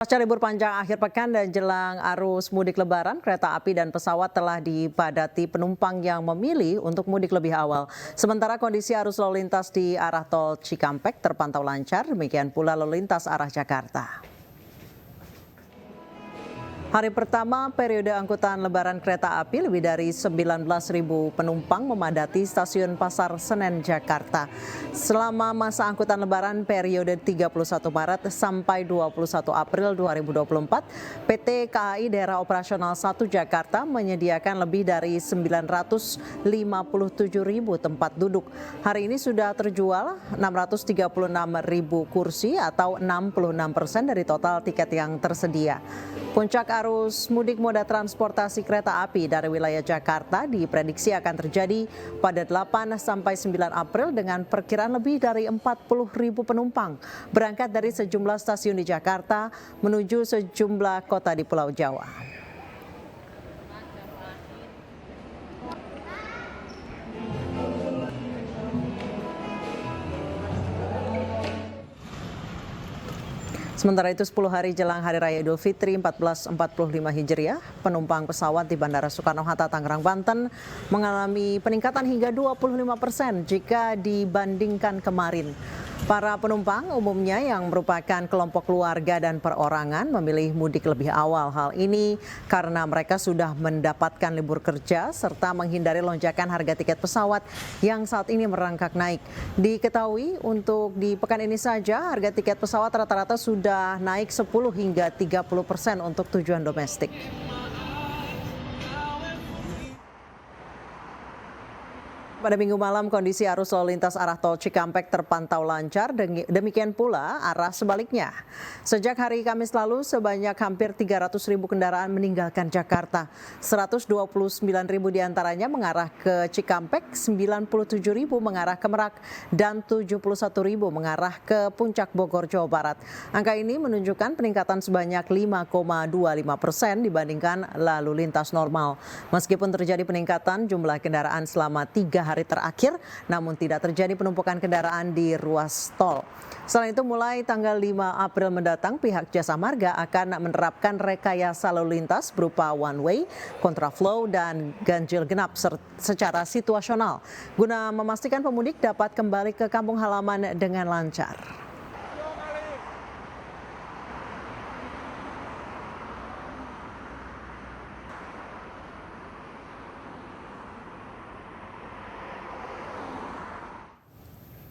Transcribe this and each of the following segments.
Pasca libur panjang akhir pekan dan jelang arus mudik lebaran, kereta api dan pesawat telah dipadati penumpang yang memilih untuk mudik lebih awal. Sementara kondisi arus lalu lintas di arah tol Cikampek terpantau lancar, demikian pula lalu lintas arah Jakarta. Hari pertama periode angkutan lebaran kereta api, lebih dari 19.000 penumpang memadati stasiun Pasar Senen, Jakarta. Selama masa angkutan lebaran periode 31 Maret sampai 21 April 2024, PT KAI Daerah Operasional 1 Jakarta menyediakan lebih dari 957.000 tempat duduk. Hari ini sudah terjual 636.000 kursi atau 66% dari total tiket yang tersedia. Puncak arus mudik moda transportasi kereta api dari wilayah Jakarta diprediksi akan terjadi pada 8 sampai 9 April dengan perkiraan lebih dari 40.000 penumpang berangkat dari sejumlah stasiun di Jakarta menuju sejumlah kota di Pulau Jawa. Sementara itu 10 hari jelang Hari Raya Idul Fitri 1445 Hijriah, penumpang pesawat di Bandara Soekarno-Hatta, Tangerang, Banten mengalami peningkatan hingga 25% jika dibandingkan kemarin. Para penumpang umumnya yang merupakan kelompok keluarga dan perorangan memilih mudik lebih awal. Hal ini karena mereka sudah mendapatkan libur kerja serta menghindari lonjakan harga tiket pesawat yang saat ini merangkak naik. Diketahui untuk di pekan ini saja harga tiket pesawat rata-rata sudah naik 10 hingga 30% untuk tujuan domestik. Pada Minggu malam, kondisi arus lalu lintas arah tol Cikampek terpantau lancar, demikian pula arah sebaliknya. Sejak hari Kamis lalu, sebanyak hampir 300.000 kendaraan meninggalkan Jakarta. 129.000 diantaranya mengarah ke Cikampek, 97.000 mengarah ke Merak, dan 71.000 mengarah ke Puncak Bogor, Jawa Barat. Angka ini menunjukkan peningkatan sebanyak 5,25% dibandingkan lalu lintas normal. Meskipun terjadi peningkatan jumlah kendaraan selama 3 hari terakhir, namun tidak terjadi penumpukan kendaraan di ruas tol. Selain itu, mulai tanggal 5 April mendatang, pihak Jasa Marga akan menerapkan rekayasa lalu lintas berupa one way, kontraflow, dan ganjil genap secara situasional, guna memastikan pemudik dapat kembali ke kampung halaman dengan lancar.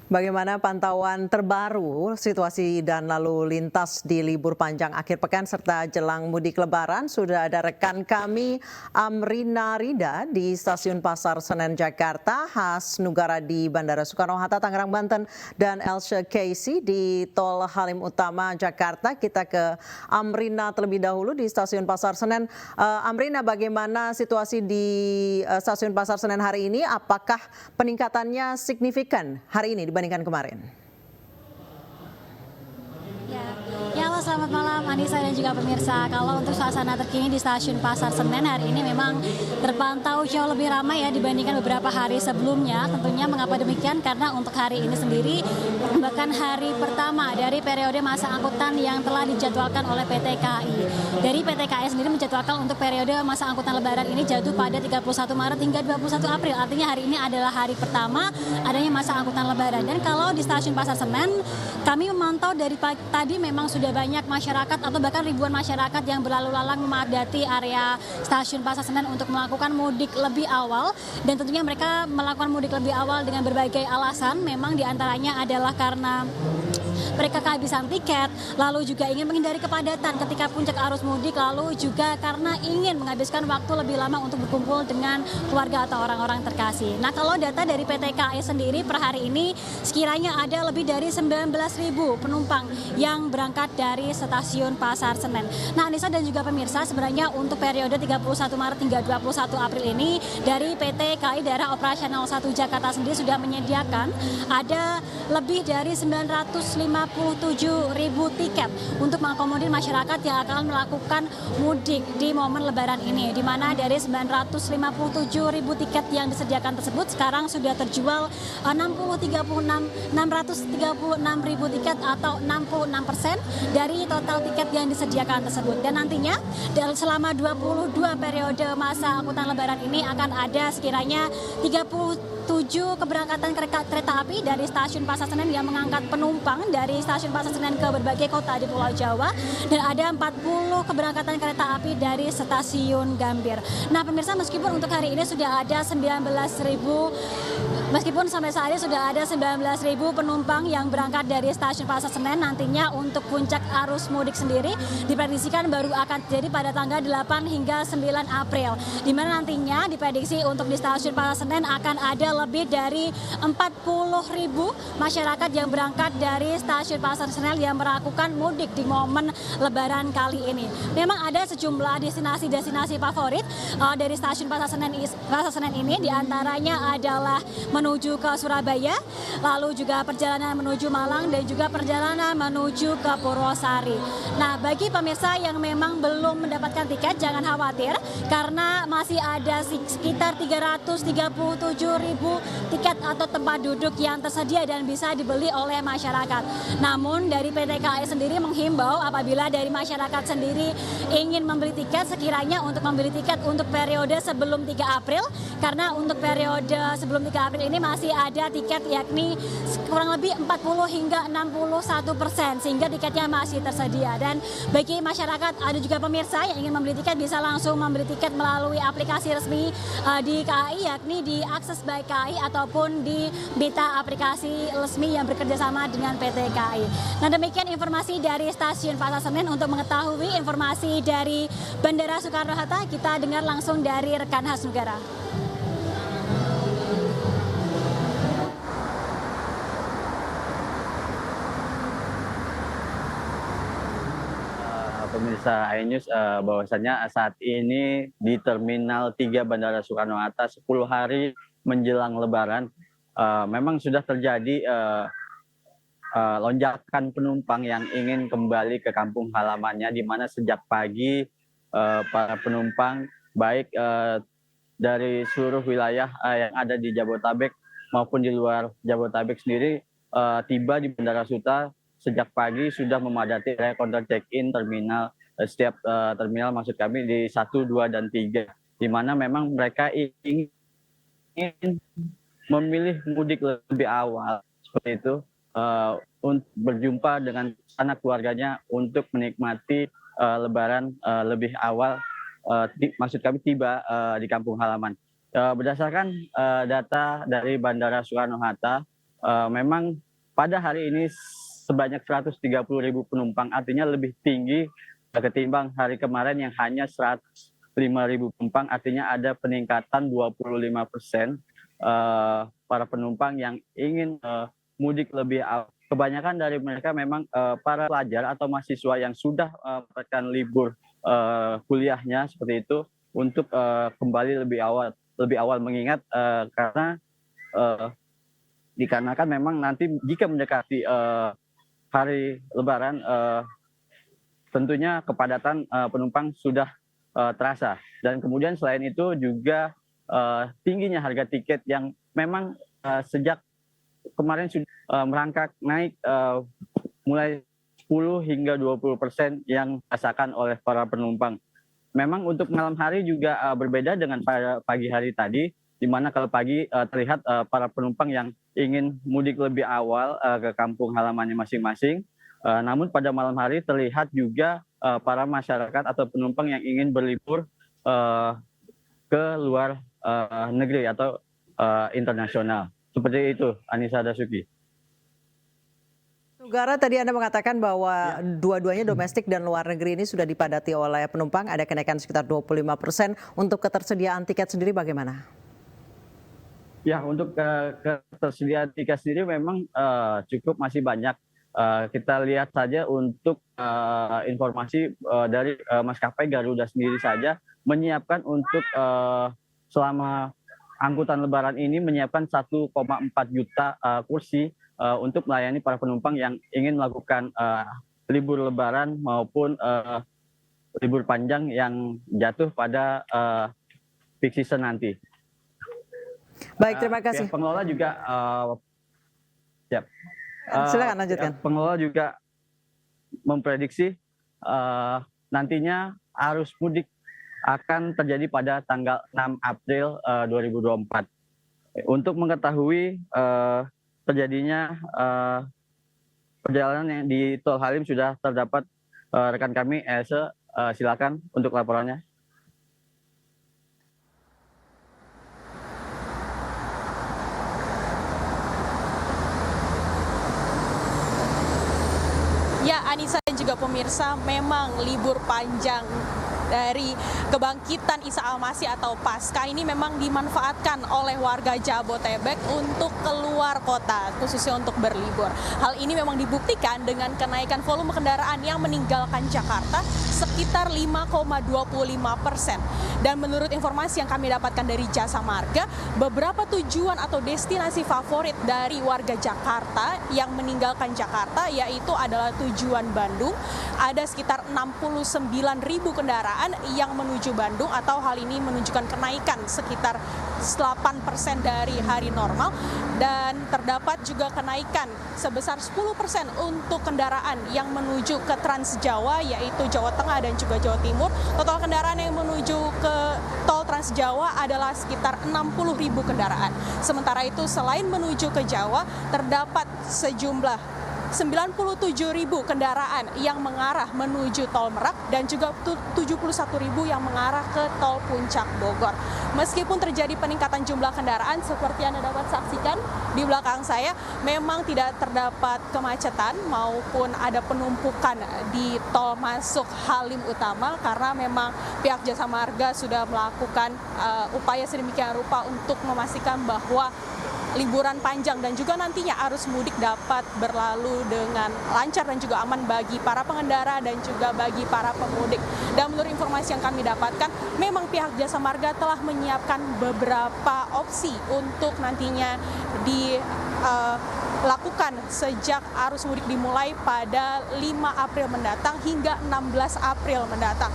Bagaimana pantauan terbaru situasi dan lalu lintas di libur panjang akhir pekan serta jelang mudik lebaran? Sudah ada rekan kami Amrina Rida di Stasiun Pasar Senen, Jakarta, Has Nugara di Bandara Soekarno-Hatta, Tangerang, Banten, dan Elsha Casey di Tol Halim Utama, Jakarta. Kita ke Amrina terlebih dahulu di Stasiun Pasar Senen. Amrina, bagaimana situasi di Stasiun Pasar Senen hari ini? Apakah peningkatannya signifikan hari ini dibandingkan kemarin? Halo, selamat malam Anissa dan juga pemirsa. Kalau untuk suasana terkini di Stasiun Pasar Senen hari ini memang terpantau jauh lebih ramai ya dibandingkan beberapa hari sebelumnya. Tentunya mengapa demikian? Karena untuk hari ini sendiri bahkan hari pertama dari periode masa angkutan yang telah dijadwalkan oleh PT KAI. Dari PT KAI sendiri menjadwalkan untuk periode masa angkutan lebaran ini jatuh pada 31 Maret hingga 21 April. Artinya hari ini adalah hari pertama adanya masa angkutan lebaran. Dan kalau di Stasiun Pasar Senen, kami memantau dari pagi tadi memang sudah banyak masyarakat atau bahkan ribuan masyarakat yang berlalu lalang memadati area Stasiun Pasar Senen untuk melakukan mudik lebih awal. Dan tentunya mereka melakukan mudik lebih awal dengan berbagai alasan. Memang diantaranya adalah karena mereka kehabisan tiket, lalu juga ingin menghindari kepadatan ketika puncak arus mudik, lalu juga karena ingin menghabiskan waktu lebih lama untuk berkumpul dengan keluarga atau orang-orang terkasih. Nah, kalau data dari PT KAI sendiri per hari ini sekiranya ada lebih dari 19.000 penumpang yang berangkat dari Stasiun Pasar Senen. Nah, Anissa dan juga pemirsa, sebenarnya untuk periode 31 Maret hingga 21 April ini dari PT KAI Daerah Operasional 1 Jakarta sendiri sudah menyediakan ada lebih dari 950 ribu tiket untuk mengakomodir masyarakat yang akan melakukan mudik di momen Lebaran ini, di mana dari 957 ribu tiket yang disediakan tersebut sekarang sudah terjual 636 ribu tiket atau 66% dari total tiket yang disediakan tersebut. Dan nantinya selama 22 periode masa angkutan Lebaran ini akan ada sekiranya 37 keberangkatan kereta api dari stasiun Pasar Senen yang mengangkat penumpang dari stasiun Pasar Senen ke berbagai kota di Pulau Jawa, dan ada 40 keberangkatan kereta api dari stasiun Gambir. Nah pemirsa, meskipun untuk hari ini sudah ada 19.000, meskipun sampai saat ini sudah ada 19.000 penumpang yang berangkat dari stasiun Pasar Senen, nantinya untuk puncak arus mudik sendiri diprediksikan baru akan terjadi pada tanggal 8 hingga 9 April, di mana nantinya diprediksi untuk di stasiun Pasar Senen akan ada lebih dari 40.000 masyarakat yang berangkat dari stasiun Pasar Senen yang melakukan mudik di momen Lebaran kali ini. Memang ada sejumlah destinasi favorit dari stasiun Pasar Senen ini, diantaranya adalah menuju ke Surabaya, lalu juga perjalanan menuju Malang, dan juga perjalanan menuju ke Purwosari. Nah, bagi pemirsa yang memang belum mendapatkan tiket, jangan khawatir karena masih ada sekitar 337.000 tiket atau tempat duduk yang tersedia dan bisa dibeli oleh masyarakat. Namun dari PT KAI sendiri menghimbau apabila dari masyarakat sendiri ingin membeli tiket, sekiranya untuk membeli tiket untuk periode sebelum 3 April, karena untuk periode sebelum 3 April ini masih ada tiket yakni kurang lebih 40 hingga 61%, sehingga tiketnya masih tersedia. Dan bagi masyarakat, ada juga pemirsa yang ingin membeli tiket, bisa langsung membeli tiket melalui aplikasi resmi di KAI, yakni di Akses by KAI ataupun di Beta aplikasi resmi yang bekerja sama dengan PT KAI. Nah demikian informasi dari stasiun Pasar Senen. Untuk mengetahui informasi dari Bandara Soekarno-Hatta, kita dengar langsung dari rekan khas negara. Pemirsa iNews, bahwasannya saat ini di Terminal 3 Bandara Soekarno-Hatta 10 hari menjelang Lebaran memang sudah terjadi lonjakan penumpang yang ingin kembali ke kampung halamannya, di mana sejak pagi para penumpang baik dari seluruh wilayah yang ada di Jabodetabek maupun di luar Jabodetabek sendiri tiba di Bandara Suta sejak pagi, sudah memadati area counter check-in terminal, setiap terminal maksud kami di 1, 2, dan 3, di mana memang mereka ingin memilih mudik lebih awal seperti itu, untuk berjumpa dengan anak keluarganya untuk menikmati Lebaran lebih awal, maksud kami tiba di kampung halaman. Berdasarkan data dari Bandara Soekarno-Hatta, memang pada hari ini sebanyak 130.000 penumpang, artinya lebih tinggi ketimbang hari kemarin yang hanya 105.000 penumpang, artinya ada peningkatan 25% para penumpang yang ingin mudik lebih awal. Kebanyakan dari mereka memang para pelajar atau mahasiswa yang sudah mendapatkan libur kuliahnya seperti itu, untuk kembali lebih awal mengingat karena dikarenakan memang nanti jika mendekati hari Lebaran, tentunya kepadatan penumpang sudah terasa. Dan kemudian selain itu juga tingginya harga tiket yang memang sejak kemarin sudah merangkak naik mulai 10 hingga 20% yang dirasakan oleh para penumpang. Memang untuk malam hari juga berbeda dengan pada pagi hari tadi, di mana kalau pagi terlihat para penumpang yang ingin mudik lebih awal ke kampung halamannya masing-masing. Namun pada malam hari terlihat juga para masyarakat atau penumpang yang ingin berlibur ke luar negeri atau internasional. Seperti itu, Anissa Dasuki. Nugara, tadi Anda mengatakan bahwa dua-duanya domestik dan luar negeri ini sudah dipadati oleh penumpang, ada kenaikan sekitar 25%. Untuk ketersediaan tiket sendiri bagaimana? Ya, untuk ketersediaan tiket sendiri memang cukup masih banyak. Kita lihat saja untuk informasi dari maskapai Garuda sendiri saja menyiapkan untuk selama angkutan Lebaran ini menyiapkan 1,4 juta kursi untuk melayani para penumpang yang ingin melakukan libur Lebaran maupun libur panjang yang jatuh pada peak season nanti. Baik, terima kasih. Pengelola juga silakan lanjutkan. Pengelola juga memprediksi nantinya arus mudik akan terjadi pada tanggal 6 April 2024. Untuk mengetahui terjadinya perjalanan yang di Tol Halim sudah terdapat rekan kami Else, silakan untuk laporannya. Ya, Anissa dan juga pemirsa, memang libur panjang dari kebangkitan Isa Al-Masih atau Paskah ini memang dimanfaatkan oleh warga Jabodetabek untuk keluar kota, khususnya untuk berlibur. Hal ini memang dibuktikan dengan kenaikan volume kendaraan yang meninggalkan Jakarta sekitar 5,25%. Dan menurut informasi yang kami dapatkan dari Jasa Marga, beberapa tujuan atau destinasi favorit dari warga Jakarta yang meninggalkan Jakarta yaitu adalah tujuan Bandung. Ada sekitar 69.000 kendaraan yang menuju Bandung, atau hal ini menunjukkan kenaikan sekitar 8% dari hari normal, dan terdapat juga kenaikan sebesar 10% untuk kendaraan yang menuju ke Trans Jawa yaitu Jawa Tengah dan juga Jawa Timur. Total kendaraan yang menuju ke tol Trans Jawa adalah sekitar 60.000 kendaraan. Sementara itu selain menuju ke Jawa terdapat sejumlah 97.000 kendaraan yang mengarah menuju tol Merak dan juga 71.000 yang mengarah ke tol Puncak Bogor. Meskipun terjadi peningkatan jumlah kendaraan seperti Anda dapat saksikan di belakang saya, memang tidak terdapat kemacetan maupun ada penumpukan di tol masuk Halim Utama karena memang pihak Jasa Marga sudah melakukan upaya sedemikian rupa untuk memastikan bahwa liburan panjang dan juga nantinya arus mudik dapat berlalu dengan lancar dan juga aman bagi para pengendara dan juga bagi para pemudik. Dan menurut informasi yang kami dapatkan, memang pihak Jasa Marga telah menyiapkan beberapa opsi untuk nantinya dilakukan sejak arus mudik dimulai pada 5 April mendatang hingga 16 April mendatang.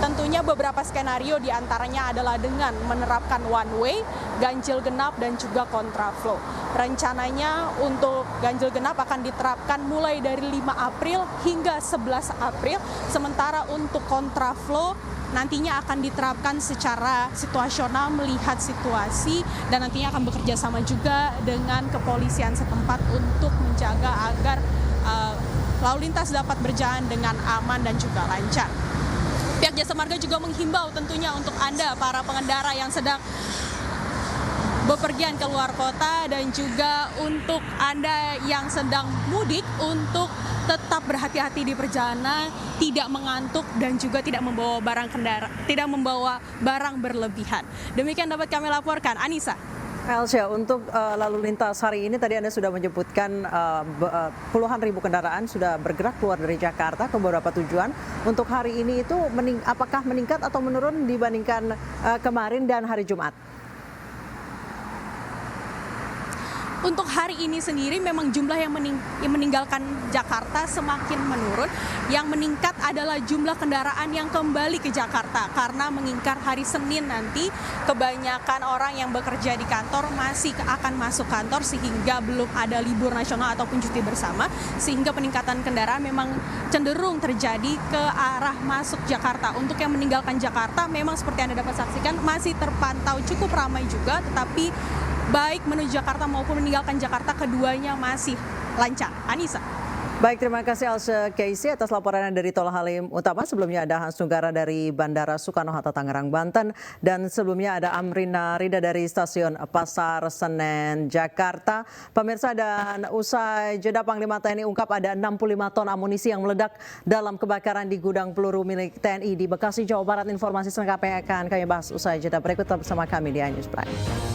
Tentunya beberapa skenario diantaranya adalah dengan menerapkan one way, ganjil genap, dan juga kontraflow. Rencananya untuk ganjil genap akan diterapkan mulai dari 5 April hingga 11 April, sementara untuk kontraflow nantinya akan diterapkan secara situasional melihat situasi dan nantinya akan bekerja sama juga dengan kepolisian setempat untuk menjaga agar lalu lintas dapat berjalan dengan aman dan juga lancar. Pihak Jasa Marga juga menghimbau tentunya untuk Anda, para pengendara yang sedang bepergian ke luar kota, dan juga untuk Anda yang sedang mudik untuk tetap berhati-hati di perjalanan, tidak mengantuk dan juga tidak membawa barang berlebihan. Demikian dapat kami laporkan, Anissa. Elsia, untuk lalu lintas hari ini tadi Anda sudah menyebutkan puluhan ribu kendaraan sudah bergerak keluar dari Jakarta ke beberapa tujuan. Untuk hari ini itu apakah meningkat atau menurun dibandingkan kemarin dan hari Jumat? Untuk hari ini sendiri memang jumlah yang meninggalkan Jakarta semakin menurun. Yang meningkat adalah jumlah kendaraan yang kembali ke Jakarta karena mengingkar hari Senin nanti kebanyakan orang yang bekerja di kantor masih akan masuk kantor sehingga belum ada libur nasional ataupun cuti bersama, sehingga peningkatan kendaraan memang cenderung terjadi ke arah masuk Jakarta. Untuk yang meninggalkan Jakarta memang seperti Anda dapat saksikan masih terpantau cukup ramai juga, tetapi baik menuju Jakarta maupun meninggalkan Jakarta keduanya masih lancar. Anissa. Baik, terima kasih Elsa Casey atas laporannya dari Tol Halim Utama. Sebelumnya ada Hans Nugara dari Bandara Soekarno-Hatta Tangerang, Banten. Dan sebelumnya ada Amrina Rida dari Stasiun Pasar Senen, Jakarta. Pemirsa, dan usai jeda Panglima TNI ungkap ada 65 ton amunisi yang meledak dalam kebakaran di gudang peluru milik TNI di Bekasi, Jawa Barat. Informasi selengkapnya akan kami bahas usai jeda berikut. Tetap bersama kami di iNews Prime.